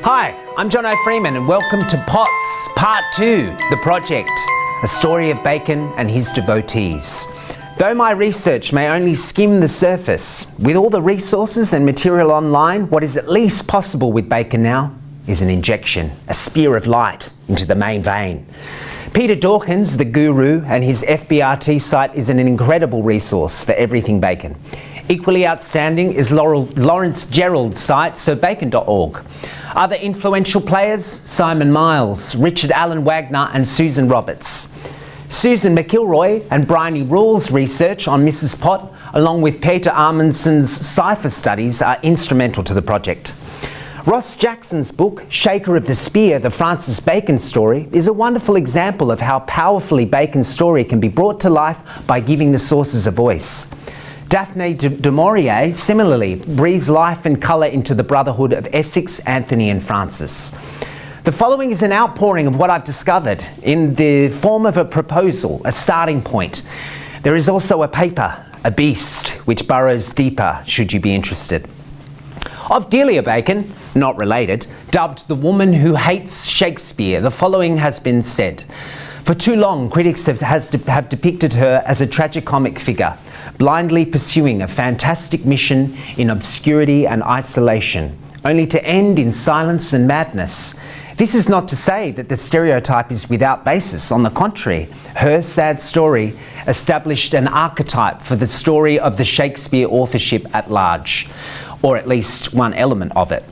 Hi, I'm Jono Freeman and welcome to Pots Part 2, The Project, a story of Bacon and his devotees. Though my research may only skim the surface, with all the resources and material online, what is at least possible with Bacon now is an injection, a spear of light into the main vein. Peter Dawkins, the guru, and his FBRT site is an incredible resource for everything Bacon. Equally outstanding is Lawrence Gerald's site, sirbacon.org. Other influential players, Simon Miles, Richard Allen Wagner and Susan Roberts. Susan McIlroy and Bryony Rule's research on Mrs. Pot, along with Peter Amundsen's cipher studies, are instrumental to the project. Ross Jackson's book, Shaker of the Spear, the Francis Bacon story, is a wonderful example of how powerfully Bacon's story can be brought to life by giving the sources a voice. Daphne du Maurier similarly breathes life and colour into the brotherhood of Essex, Anthony and Francis. The following is an outpouring of what I've discovered in the form of a proposal, a starting point. There is also a paper, a beast, which burrows deeper should you be interested. Of Delia Bacon, not related, dubbed the woman who hates Shakespeare, the following has been said. For too long, critics have depicted her as a tragicomic figure, blindly pursuing a fantastic mission in obscurity and isolation, only to end in silence and madness. This is not to say that the stereotype is without basis. On the contrary, her sad story established an archetype for the story of the Shakespeare authorship at large, or at least one element of it.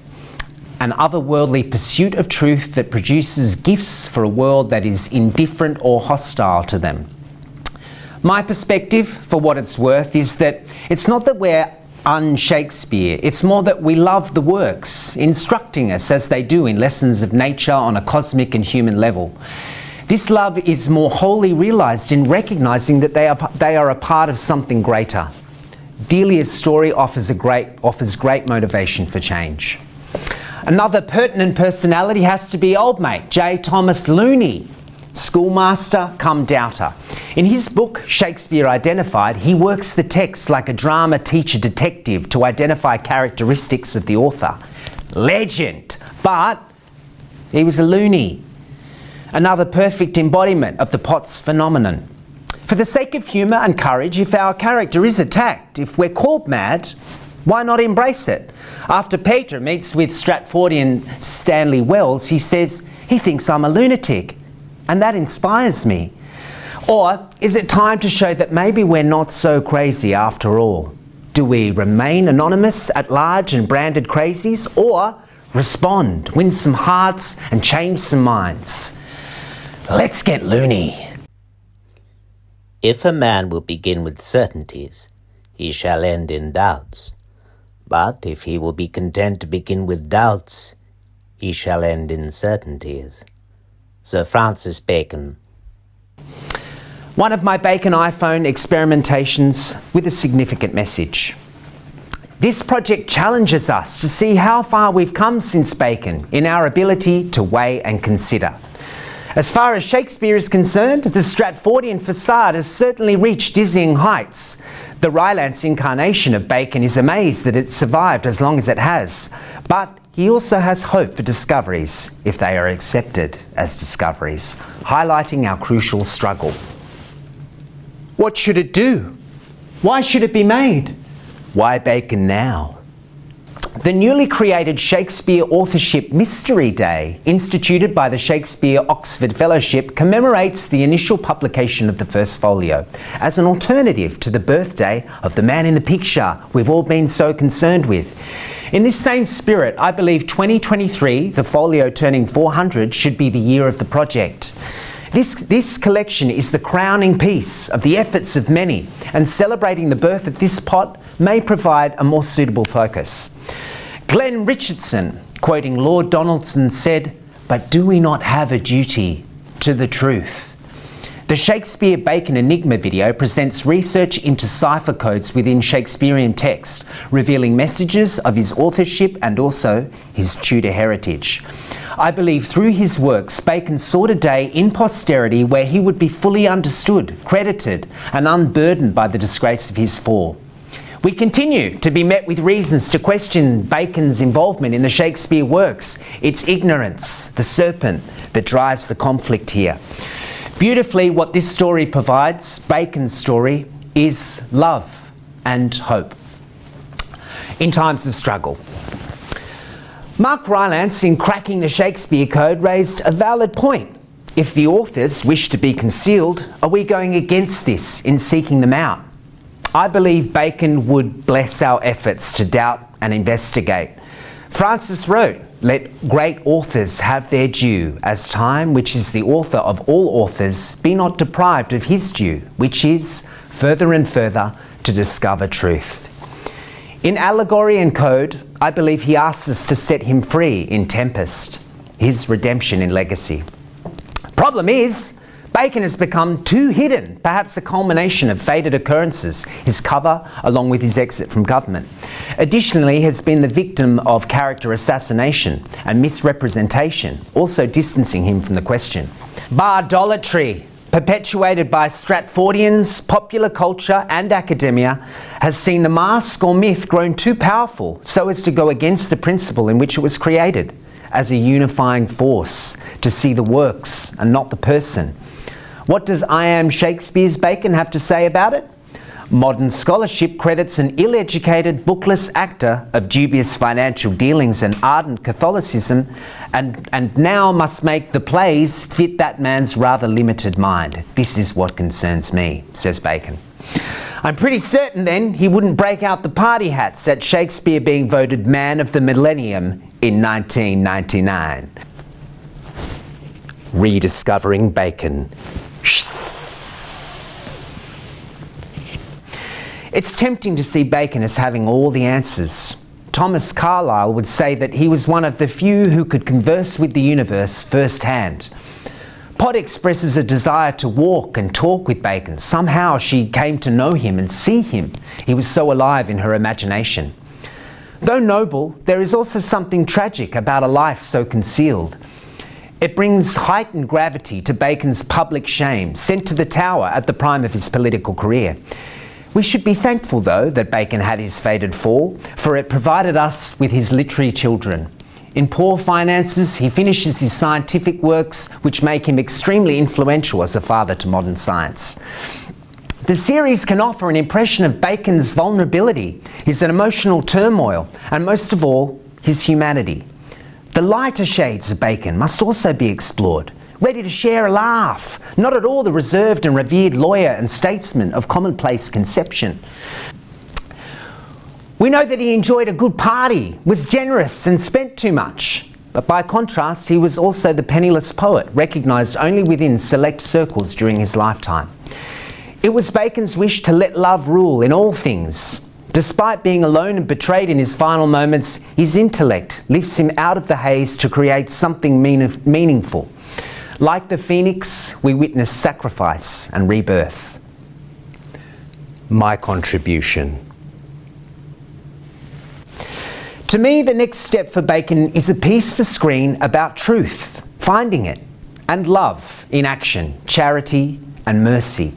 An otherworldly pursuit of truth that produces gifts for a world that is indifferent or hostile to them. My perspective, for what it's worth, is that it's not that we're un-Shakespeare, it's more that we love the works, instructing us as they do in lessons of nature on a cosmic and human level. This love is more wholly realised in recognising that they are a part of something greater. Delia's story offers great motivation for change. Another pertinent personality has to be old mate J. Thomas Looney, schoolmaster cum doubter. In his book, Shakespeare Identified, he works the text like a drama teacher detective to identify characteristics of the author. Legend, but he was a loony. Another perfect embodiment of the Potts phenomenon. For the sake of humour and courage, if our character is attacked, if we're called mad, why not embrace it? After Peter meets with Stratfordian Stanley Wells, he says he thinks I'm a lunatic, and that inspires me. Or is it time to show that maybe we're not so crazy after all? Do we remain anonymous at large and branded crazies, or respond, win some hearts and change some minds? Let's get loony. If a man will begin with certainties, he shall end in doubts. But if he will be content to begin with doubts, he shall end in certainties. Sir Francis Bacon. One of my Bacon iPhone experimentations with a significant message. This project challenges us to see how far we've come since Bacon in our ability to weigh and consider. As far as Shakespeare is concerned, the Stratfordian facade has certainly reached dizzying heights. The Relevance incarnation of Bacon is amazed that it survived as long as it has. But he also has hope for discoveries, if they are accepted as discoveries, highlighting our crucial struggle. What should it do? Why should it be made? Why Bacon now? The newly created Shakespeare Authorship Mystery Day, instituted by the Shakespeare Oxford Fellowship, commemorates the initial publication of the first folio as an alternative to the birthday of the man in the picture we've all been so concerned with. In this same spirit, I believe 2023, the folio turning 400, should be the year of the project. This collection is the crowning piece of the efforts of many, and celebrating the birth of this pot may provide a more suitable focus. Glenn Richardson, quoting Lord Donaldson, said, "But do we not have a duty to the truth?" The Shakespeare Bacon Enigma video presents research into cipher codes within Shakespearean text, revealing messages of his authorship and also his Tudor heritage. I believe through his works, Bacon sought a day in posterity where he would be fully understood, credited, and unburdened by the disgrace of his fall. We continue to be met with reasons to question Bacon's involvement in the Shakespeare works. It's ignorance, the serpent, that drives the conflict here. Beautifully, what this story provides, Bacon's story, is love and hope in times of struggle. Mark Rylance, in Cracking the Shakespeare Code, raised a valid point. If the authors wish to be concealed, are we going against this in seeking them out? I believe Bacon would bless our efforts to doubt and investigate. Francis wrote, "Let great authors have their due, as time, which is the author of all authors, be not deprived of his due, which is further and further to discover truth." In Allegory and Code, I believe he asks us to set him free in Tempest, his redemption in Legacy. Problem is, Bacon has become too hidden, perhaps a culmination of fated occurrences, his cover along with his exit from government. Additionally, he has been the victim of character assassination and misrepresentation, also distancing him from the question. Bardolatry, perpetuated by Stratfordians, popular culture and academia, has seen the mask or myth grown too powerful so as to go against the principle in which it was created, as a unifying force, to see the works and not the person. What does I Am Shakespeare's Bacon have to say about it? Modern scholarship credits an ill-educated, bookless actor of dubious financial dealings and ardent Catholicism, and now must make the plays fit that man's rather limited mind. This is what concerns me, says Bacon. I'm pretty certain then he wouldn't break out the party hats at Shakespeare being voted Man of the Millennium in 1999. Rediscovering Bacon. It's tempting to see Bacon as having all the answers. Thomas Carlyle would say that he was one of the few who could converse with the universe firsthand. Pod expresses a desire to walk and talk with Bacon. Somehow she came to know him and see him. He was so alive in her imagination. Though noble, there is also something tragic about a life so concealed. It brings heightened gravity to Bacon's public shame, sent to the Tower at the prime of his political career. We should be thankful, though, that Bacon had his fated fall, for it provided us with his literary children. In poor finances, he finishes his scientific works, which make him extremely influential as a father to modern science. The series can offer an impression of Bacon's vulnerability, his emotional turmoil, and most of all, his humanity. The lighter shades of Bacon must also be explored, ready to share a laugh, not at all the reserved and revered lawyer and statesman of commonplace conception. We know that he enjoyed a good party, was generous and spent too much. But by contrast, he was also the penniless poet, recognised only within select circles during his lifetime. It was Bacon's wish to let love rule in all things. Despite being alone and betrayed in his final moments, his intellect lifts him out of the haze to create something meaningful. Like the phoenix, we witness sacrifice and rebirth. My contribution. To me, the next step for Bacon is a piece for screen about truth, finding it, and love in action, charity and mercy.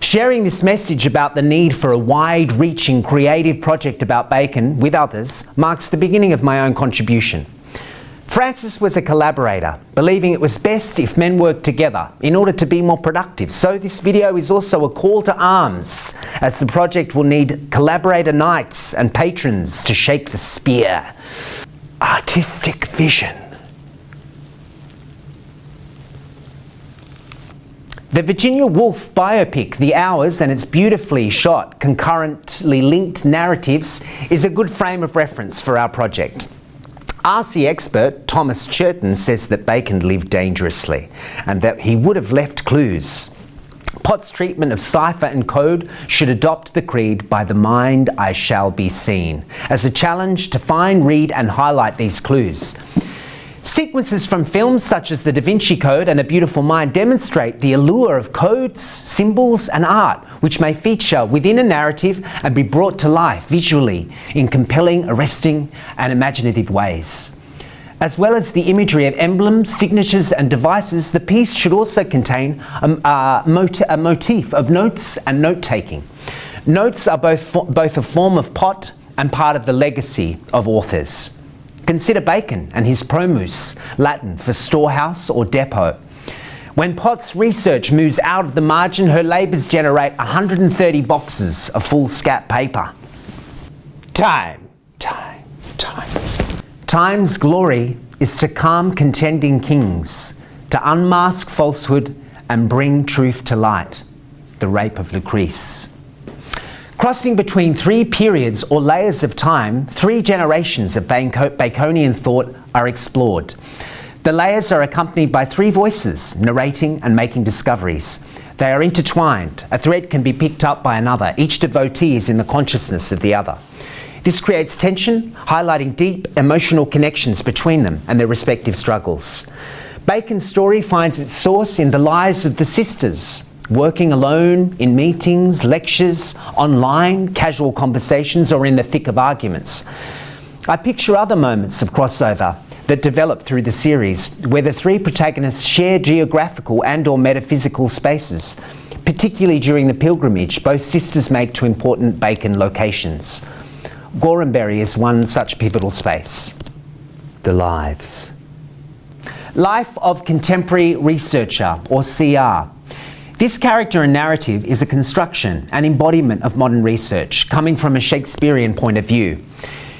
Sharing this message about the need for a wide-reaching creative project about Bacon with others marks the beginning of my own contribution. Francis was a collaborator, believing it was best if men worked together in order to be more productive. So this video is also a call to arms, as the project will need collaborator knights and patrons to shake the spear. Artistic vision. The Virginia Woolf biopic, The Hours, and its beautifully shot, concurrently linked narratives is a good frame of reference for our project. RC expert Thomas Churton says that Bacon lived dangerously and that he would have left clues. Potts' treatment of cipher and code should adopt the creed, "By the mind I shall be seen," as a challenge to find, read and highlight these clues. Sequences from films such as The Da Vinci Code and A Beautiful Mind demonstrate the allure of codes, symbols and art, which may feature within a narrative and be brought to life visually in compelling, arresting and imaginative ways. As well as the imagery of emblems, signatures and devices, the piece should also contain a motif of notes and note-taking. Notes are both a form of pot and part of the legacy of authors. Consider Bacon and his promus, Latin for storehouse or depot. When Potts' research moves out of the margin, her labours generate 130 boxes of foolscap paper. Time. Time's glory is to calm contending kings, to unmask falsehood and bring truth to light. The Rape of Lucrece. Crossing between three periods or layers of time, three generations of Baconian thought are explored. The layers are accompanied by three voices, narrating and making discoveries. They are intertwined. A thread can be picked up by another. Each devotee is in the consciousness of the other. This creates tension, highlighting deep emotional connections between them and their respective struggles. Bacon's story finds its source in the lives of the sisters, working alone, in meetings, lectures, online, casual conversations, or in the thick of arguments. I picture other moments of crossover that develop through the series, where the three protagonists share geographical and/or metaphysical spaces. Particularly during the pilgrimage, both sisters make to important Bacon locations. Gorhambury is one such pivotal space. The lives. Life of Contemporary Researcher, or CR. This character and narrative is a construction, an embodiment of modern research, coming from a Shakespearean point of view.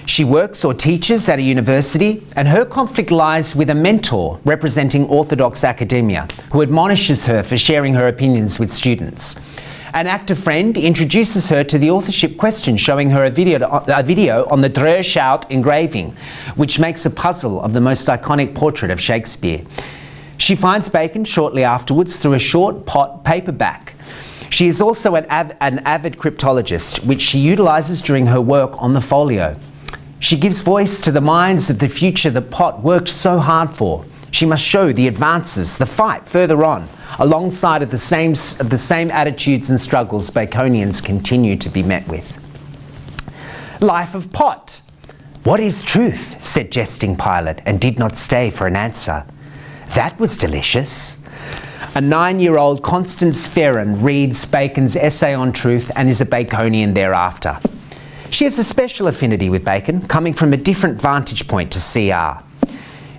She works or teaches at a university, and her conflict lies with a mentor representing orthodox academia, who admonishes her for sharing her opinions with students. An actor friend introduces her to the authorship question, showing her a video on the Drershout engraving, which makes a puzzle of the most iconic portrait of Shakespeare. She finds Bacon shortly afterwards through a short pot paperback. She is also an avid cryptologist, which she utilises during her work on the folio. She gives voice to the minds of the future that Pot worked so hard for. She must show the advances, the fight further on, alongside of the same attitudes and struggles Baconians continue to be met with. Life of Pot. "What is truth?" said jesting Pilate, and did not stay for an answer. "That was delicious." A 9-year-old Constance Ferren reads Bacon's essay on truth and is a Baconian thereafter. She has a special affinity with Bacon, coming from a different vantage point to CR.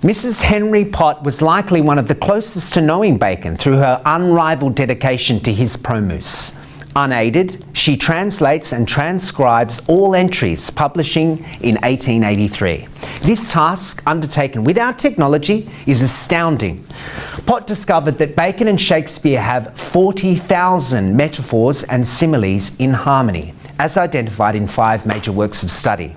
Mrs. Henry Pot was likely one of the closest to knowing Bacon through her unrivaled dedication to his promus. Unaided, she translates and transcribes all entries, publishing in 1883. This task, undertaken without technology, is astounding. Pot discovered that Bacon and Shakespeare have 40,000 metaphors and similes in harmony, as identified in 5 major works of study.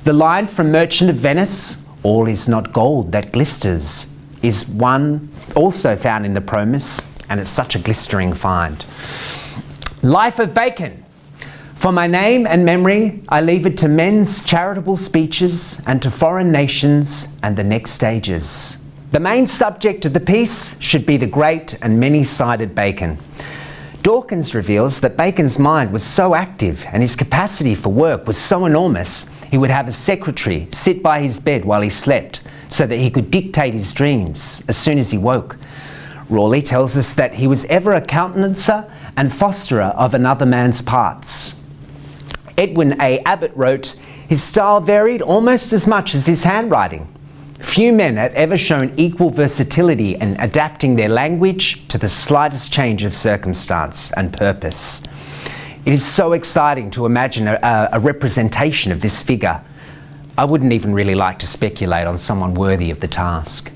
The line from Merchant of Venice, "All is not gold that glisters," is one also found in the promus, and it's such a glistering find. Life of Bacon. "For my name and memory, I leave it to men's charitable speeches and to foreign nations and the next stages. The main subject of the piece should be the great and many-sided Bacon." Dawkins reveals that Bacon's mind was so active and his capacity for work was so enormous, he would have a secretary sit by his bed while he slept so that he could dictate his dreams as soon as he woke. Rawley tells us that he was ever a countenancer and fosterer of another man's parts. Edwin A. Abbott wrote, "His style varied almost as much as his handwriting. Few men have ever shown equal versatility in adapting their language to the slightest change of circumstance and purpose." It is so exciting to imagine a representation of this figure. I wouldn't even really like to speculate on someone worthy of the task.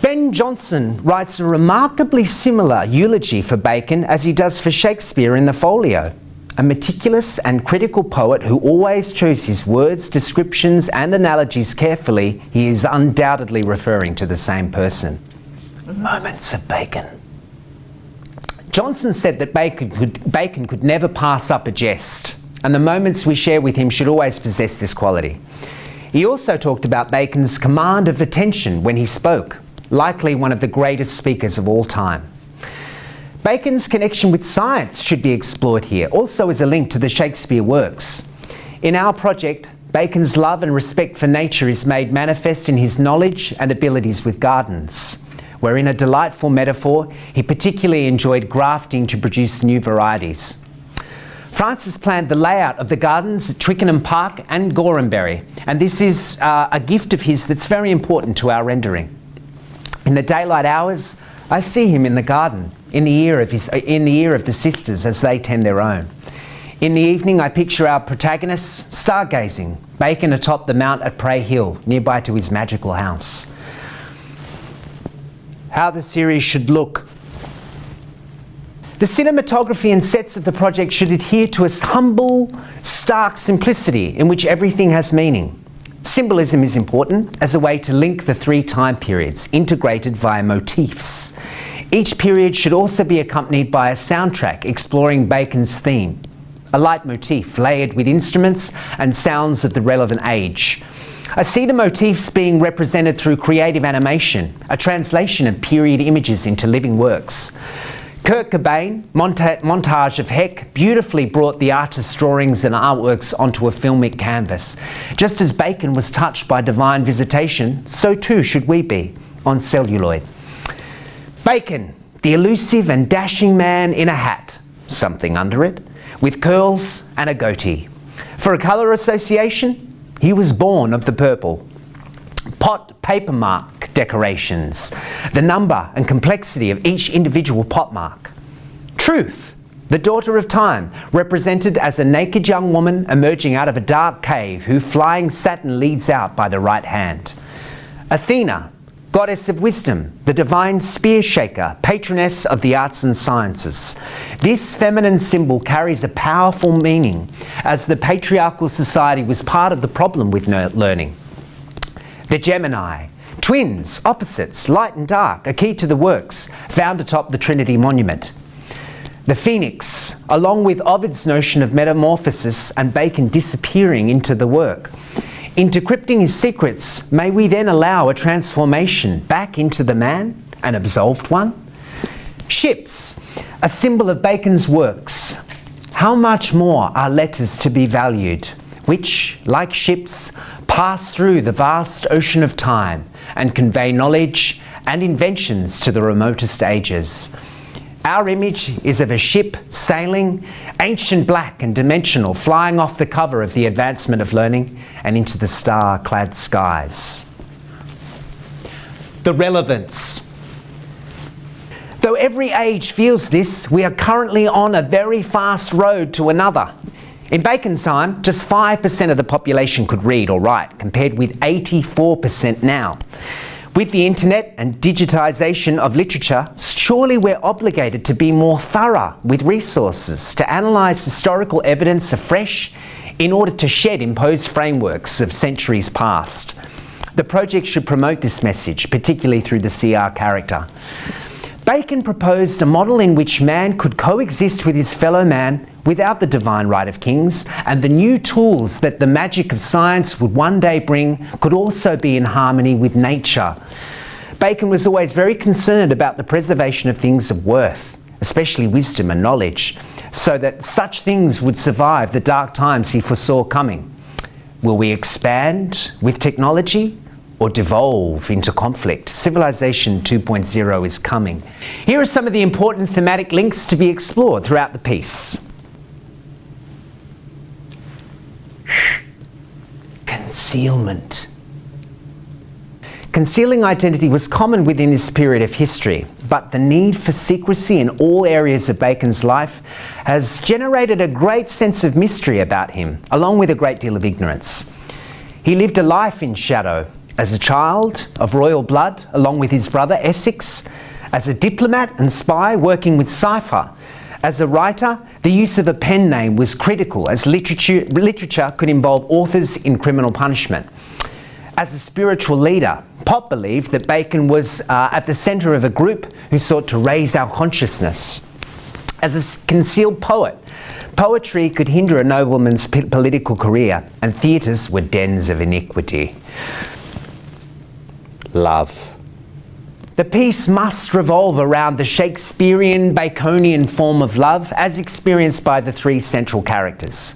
Ben Jonson writes a remarkably similar eulogy for Bacon as he does for Shakespeare in the folio. A meticulous and critical poet who always chose his words, descriptions and analogies carefully, he is undoubtedly referring to the same person. Moments of Bacon. Jonson said that Bacon could never pass up a jest, and the moments we share with him should always possess this quality. He also talked about Bacon's command of attention when he spoke, likely one of the greatest speakers of all time. Bacon's connection with science should be explored here, also as a link to the Shakespeare works. In our project, Bacon's love and respect for nature is made manifest in his knowledge and abilities with gardens. where in a delightful metaphor, he particularly enjoyed grafting to produce new varieties. Francis planned the layout of the gardens at Twickenham Park and Gorhambury, and this is a gift of his that's very important to our rendering. In the daylight hours, I see him in the garden, in the ear of the sisters as they tend their own. In the evening, I picture our protagonists stargazing, Bacon atop the mount at Prey Hill, nearby to his magical house. How the series should look. The cinematography and sets of the project should adhere to a humble, stark simplicity in which everything has meaning. Symbolism is important as a way to link the three time periods, integrated via motifs. Each period should also be accompanied by a soundtrack exploring Bacon's theme, a leitmotif layered with instruments and sounds of the relevant age. I see the motifs being represented through creative animation, a translation of period images into living works. Kurt Cobain, montage of Heck, beautifully brought the artist's drawings and artworks onto a filmic canvas. Just as Bacon was touched by divine visitation, so too should we be, on celluloid. Bacon, the elusive and dashing man in a hat, something under it, with curls and a goatee. For a colour association, he was born of the purple. Pot paper mark decorations, the number and complexity of each individual pot mark. Truth, the daughter of time, represented as a naked young woman emerging out of a dark cave who flying Saturn leads out by the right hand. Athena, goddess of wisdom, the divine spear shaker, patroness of the arts and sciences. This feminine symbol carries a powerful meaning, as the patriarchal society was part of the problem with learning. The Gemini, twins, opposites, light and dark, are key to the works found atop the Trinity Monument. The Phoenix, along with Ovid's notion of metamorphosis and Bacon disappearing into the work. In decrypting his secrets, may we then allow a transformation back into the man, an absolved one? Ships, a symbol of Bacon's works. How much more are letters to be valued, which, like ships, pass through the vast ocean of time and convey knowledge and inventions to the remotest ages. Our image is of a ship sailing, ancient, black and dimensional, flying off the cover of the advancement of learning and into the star-clad skies. The relevance. Though every age feels this, we are currently on a very fast road to another. In Bacon's time, just 5% of the population could read or write, compared with 84% now. With the internet and digitisation of literature, surely we're obligated to be more thorough with resources, to analyse historical evidence afresh in order to shed imposed frameworks of centuries past. The project should promote this message, particularly through the CR character. Bacon proposed a model in which man could coexist with his fellow man without the divine right of kings, and the new tools that the magic of science would one day bring could also be in harmony with nature. Bacon was always very concerned about the preservation of things of worth, especially wisdom and knowledge, so that such things would survive the dark times he foresaw coming. Will we expand with technology or devolve into conflict? Civilization 2.0 is coming. Here are some of the important thematic links to be explored throughout the piece. Concealment. Concealing identity was common within this period of history, but the need for secrecy in all areas of Bacon's life has generated a great sense of mystery about him, along with a great deal of ignorance. He lived a life in shadow, as a child of royal blood, along with his brother Essex, as a diplomat and spy working with cipher. As a writer, the use of a pen name was critical, as literature could involve authors in criminal punishment. As a spiritual leader, Pop believed that Bacon was at the centre of a group who sought to raise our consciousness. As a concealed poet, poetry could hinder a nobleman's political career, and theatres were dens of iniquity. Love. The piece must revolve around the Shakespearean, Baconian form of love as experienced by the three central characters.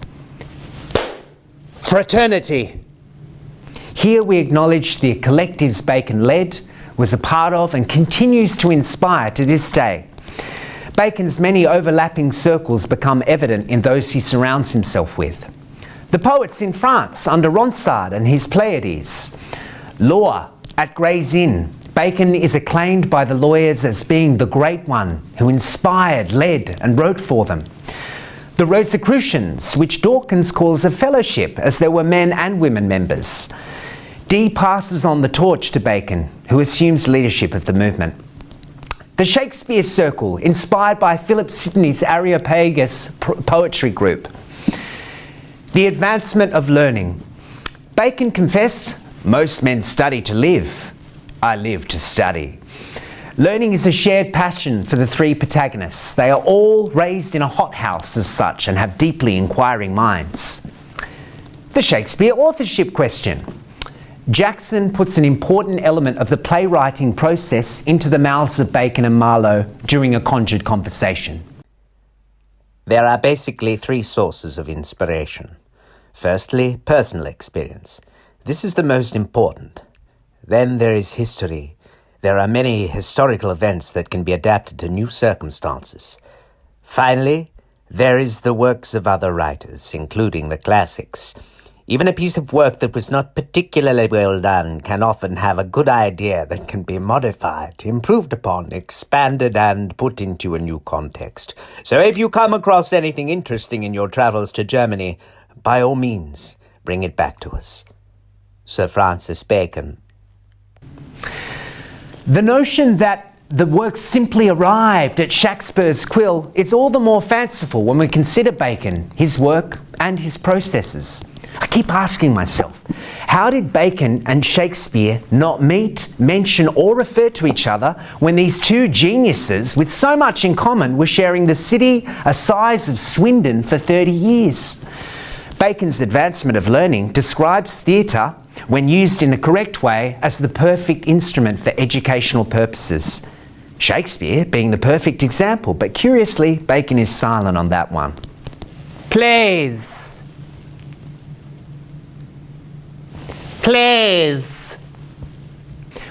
Fraternity. Here we acknowledge the collectives Bacon led, was a part of and continues to inspire to this day. Bacon's many overlapping circles become evident in those he surrounds himself with. The poets in France under Ronsard and his Pleiades. Law at Gray's Inn. Bacon is acclaimed by the lawyers as being the great one who inspired, led and wrote for them. The Rosicrucians, which Dawkins calls a fellowship, as there were men and women members. Dee passes on the torch to Bacon, who assumes leadership of the movement. The Shakespeare Circle, inspired by Philip Sidney's Areopagus poetry group. The advancement of learning. Bacon confessed, "Most men study to live. I live to study." Learning is a shared passion for the three protagonists. They are all raised in a hothouse as such and have deeply inquiring minds. The Shakespeare authorship question. Jackson puts an important element of the playwriting process into the mouths of Bacon and Marlowe during a conjured conversation. There are basically three sources of inspiration. Firstly, personal experience. This is the most important. Then there is history. There are many historical events that can be adapted to new circumstances. Finally, there is the works of other writers, including the classics. Even a piece of work that was not particularly well done can often have a good idea that can be modified, improved upon, expanded, and put into a new context. So if you come across anything interesting in your travels to Germany, by all means, bring it back to us. Sir Francis Bacon. The notion that the work simply arrived at Shakespeare's quill is all the more fanciful when we consider Bacon, his work, and his processes. I keep asking myself, how did Bacon and Shakespeare not meet, mention, or refer to each other when these two geniuses with so much in common were sharing the city a size of Swindon for 30 years? Bacon's advancement of learning describes theatre, when used in the correct way, as the perfect instrument for educational purposes. Shakespeare being the perfect example, but curiously, Bacon is silent on that one. Plays. Plays.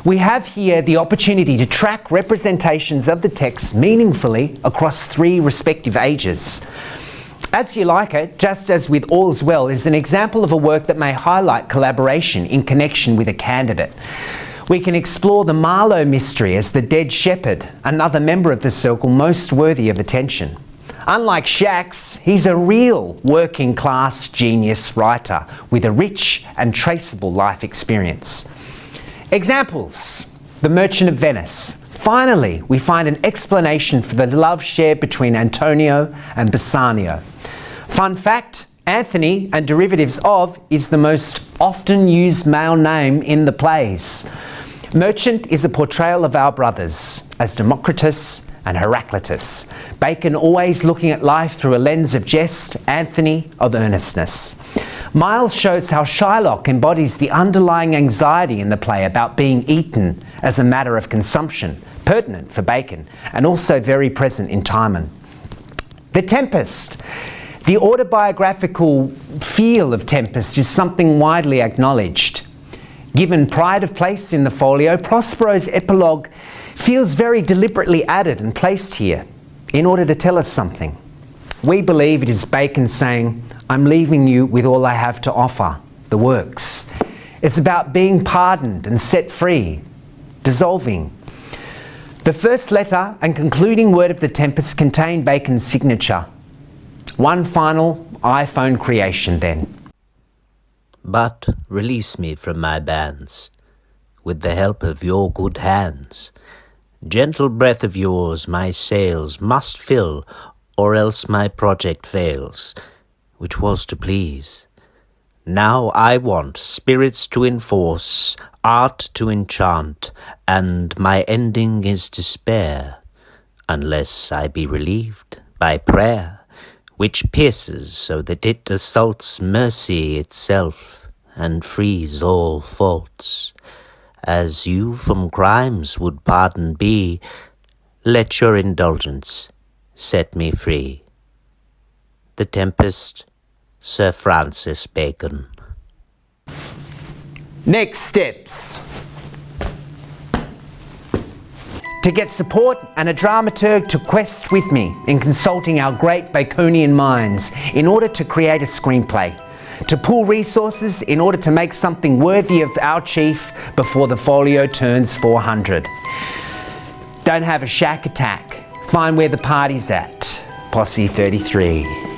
We have here the opportunity to track representations of the text meaningfully across three respective ages. As You Like It, just as with All's Well, is an example of a work that may highlight collaboration in connection with a candidate. We can explore the Marlowe mystery as the dead shepherd, another member of the circle most worthy of attention. Unlike Shax, he's a real working-class genius writer with a rich and traceable life experience. Examples: The Merchant of Venice. Finally, we find an explanation for the love shared between Antonio and Bassanio. Fun fact, Anthony and derivatives of is the most often used male name in the plays. Merchant is a portrayal of our brothers as Democritus and Heraclitus. Bacon always looking at life through a lens of jest, Anthony of earnestness. Miles shows how Shylock embodies the underlying anxiety in the play about being eaten as a matter of consumption, pertinent for Bacon, and also very present in Timon. The Tempest. The autobiographical feel of Tempest is something widely acknowledged. Given pride of place in the folio, Prospero's epilogue feels very deliberately added and placed here in order to tell us something. We believe it is Bacon saying, "I'm leaving you with all I have to offer, the works." It's about being pardoned and set free, dissolving. The first letter and concluding word of the Tempest contain Bacon's signature. One final iPhone creation then. But release me from my bands, with the help of your good hands. Gentle breath of yours my sails must fill, or else my project fails, which was to please. Now I want spirits to enforce, art to enchant, and my ending is despair, unless I be relieved by prayer, which pierces so that it assaults mercy itself and frees all faults. As you from crimes would pardon be, let your indulgence set me free. The Tempest, Sir Francis Bacon. Next steps. To get support and a dramaturg to quest with me in consulting our great Baconian minds in order to create a screenplay. To pool resources in order to make something worthy of our chief before the folio turns 400. Don't have a shack attack. Find where the party's at. Posse 33.